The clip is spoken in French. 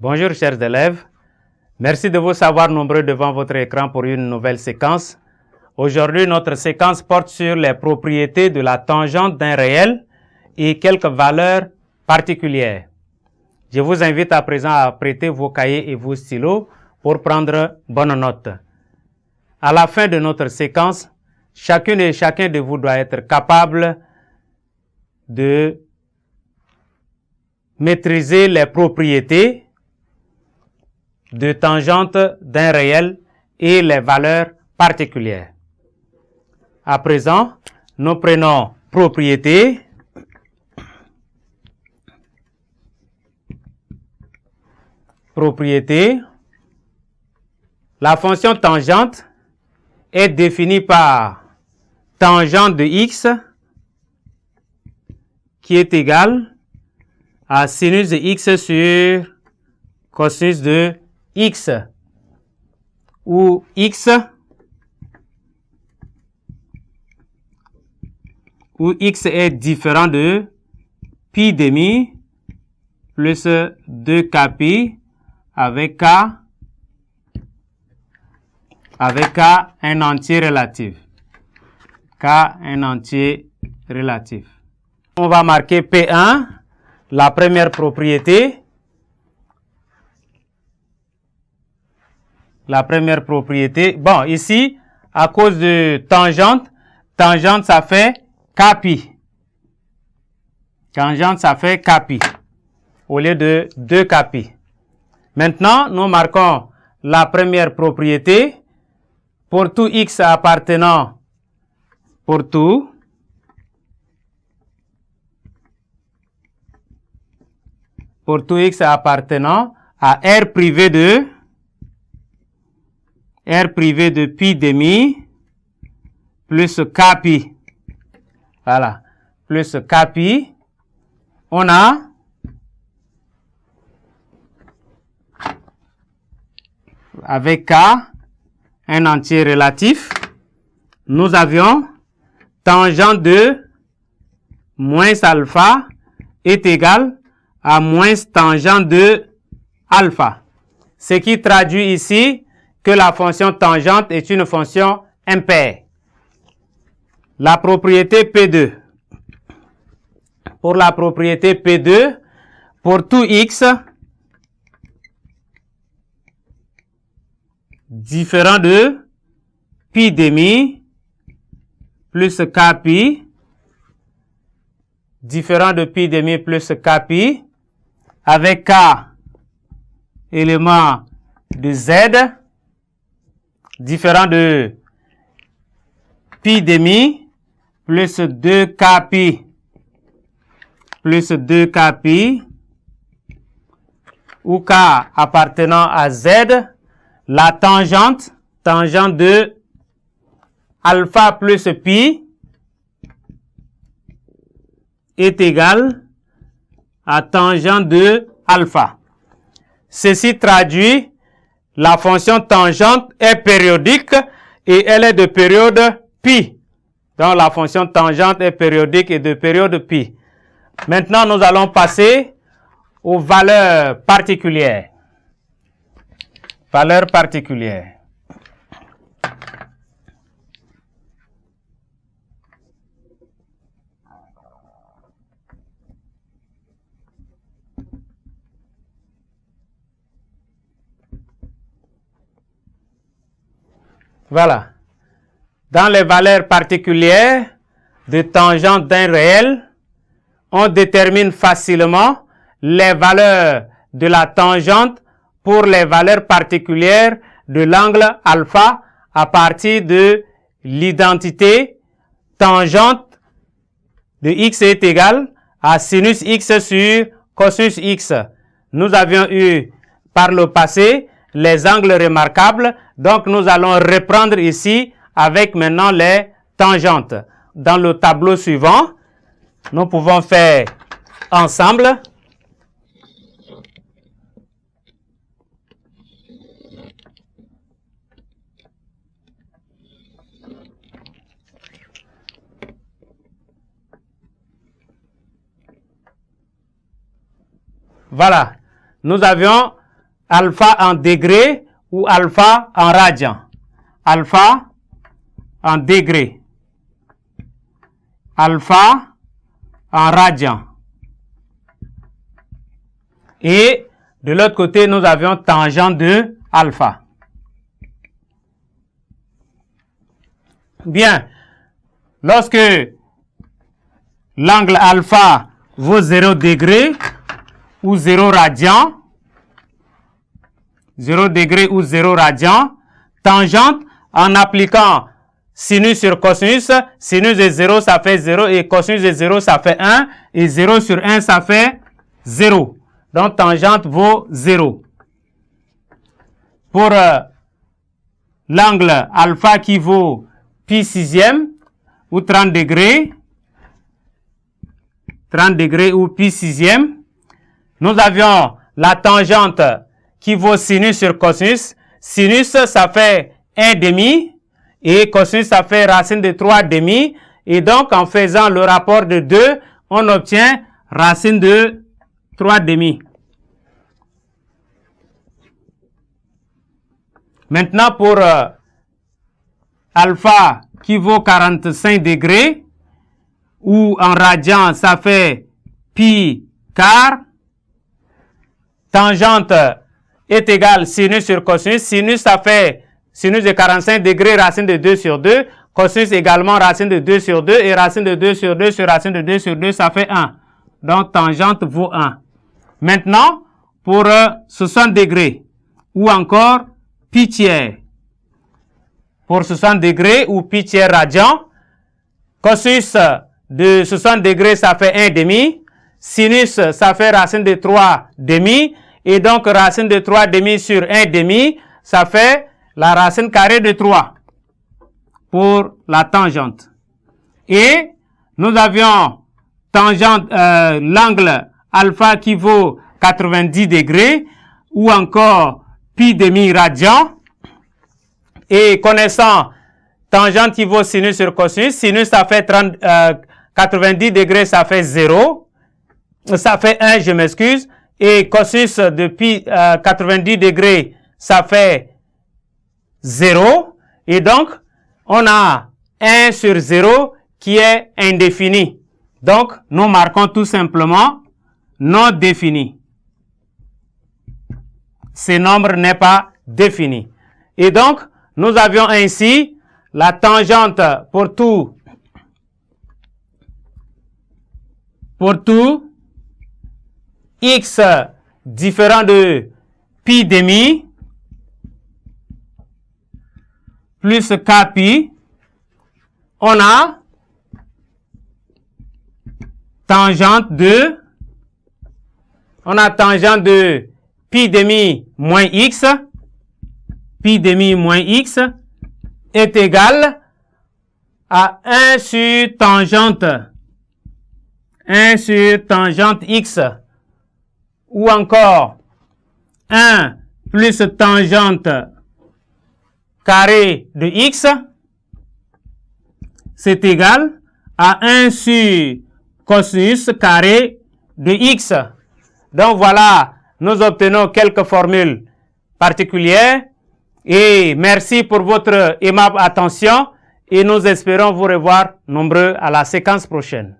Bonjour chers élèves, merci de vous savoir nombreux devant votre écran pour une nouvelle séquence. Aujourd'hui, notre séquence porte sur les propriétés de la tangente d'un réel et quelques valeurs particulières. Je vous invite à présent à prêter vos cahiers et vos stylos pour prendre bonne note. À la fin de notre séquence, chacune et chacun de vous doit être capable de maîtriser les propriétés de tangente d'un réel et les valeurs particulières. À présent, nous prenons propriété. Propriété. La fonction tangente est définie par tangente de x qui est égale à sinus de x sur cosinus de x, où x est différent de pi demi plus 2kpi avec k un entier relatif. K un entier relatif. On va marquer P1, la première propriété. La première propriété. Bon, ici, à cause de tangente ça fait kpi. Tangente, ça fait kpi au lieu de 2kpi. Maintenant, nous marquons la première propriété pour tout x appartenant pour tout x appartenant à R privé de pi demi plus kpi. Voilà. Plus kpi. On a avec k un entier relatif. Nous avions tangente de moins alpha est égal à moins tangente de alpha. Ce qui traduit ici que la fonction tangente est une fonction impaire. La propriété P2. Pour la propriété P2, pour tout x différent de pi demi plus kpi, différent de pi demi plus kpi, avec k élément de z, différent de pi demi plus 2kpi plus 2kpi, ou k appartenant à z, la tangente de alpha plus pi est égale à tangente de alpha. Ceci traduit la fonction tangente est périodique et elle est de période pi. Donc la fonction tangente est périodique et de période pi. Maintenant, nous allons passer aux valeurs particulières. Valeurs particulières. Voilà. Dans les valeurs particulières de tangente d'un réel, on détermine facilement les valeurs de la tangente pour les valeurs particulières de l'angle alpha à partir de l'identité tangente de x est égal à sinus x sur cosinus x. Nous avions eu par le passé les angles remarquables, donc nous allons reprendre ici avec maintenant les tangentes. Dans le tableau suivant, nous pouvons faire ensemble. Voilà. Nous avions alpha en degrés ou alpha en radians. Alpha en degrés. Alpha en radians. Et de l'autre côté, nous avions tangente de alpha. Bien, lorsque l'angle alpha vaut 0 degré ou 0 radian, 0 degré ou 0 radian, tangente en appliquant sinus sur cosinus, sinus de 0 ça fait 0 et cosinus de 0 ça fait 1 et 0 sur 1 ça fait 0. Donc tangente vaut 0. Pour l'angle alpha qui vaut pi sixième ou 30 degrés ou pi sixième, nous avions la tangente qui vaut sinus sur cosinus. Sinus ça fait 1 demi et cosinus ça fait racine de 3 demi. Et donc en faisant le rapport de 2, on obtient racine de 3 demi. Maintenant pour alpha qui vaut 45 degrés ou en radian ça fait pi quart. Tangente est égale sinus sur cosinus. Sinus ça fait sinus de 45 degrés racine de 2 sur 2. Cosinus également racine de 2 sur 2 et racine de 2 sur 2 sur racine de 2 sur 2 ça fait 1. Donc tangente vaut 1. Maintenant pour 60 degrés ou encore pi tiers. Pour 60 degrés ou pi tiers radian, cosinus de 60 degrés ça fait 1 demi. Sinus ça fait racine de 3 demi. Et donc racine de 3 demi sur 1 demi, ça fait la racine carrée de 3 pour la tangente. Et nous avions tangente, l'angle alpha qui vaut 90 degrés ou encore pi demi radian. Et connaissant tangente qui vaut sinus sur cosinus, sinus ça fait 90 degrés, ça fait 0. Ça fait 1, je m'excuse. Et cosinus de pi 90 degrés, ça fait 0. Et donc, on a 1 sur 0 qui est indéfini. Donc, nous marquons tout simplement non défini. Ce nombre n'est pas défini. Et donc, nous avions ainsi la tangente pour tout x différent de pi demi plus k pi. On a tangente de pi demi moins x. Pi demi moins x est égal à 1 sur tangente x ou encore 1 plus tangente carré de x, c'est égal à 1 sur cosinus carré de x. Donc voilà, nous obtenons quelques formules particulières. Et merci pour votre aimable attention et nous espérons vous revoir nombreux à la séquence prochaine.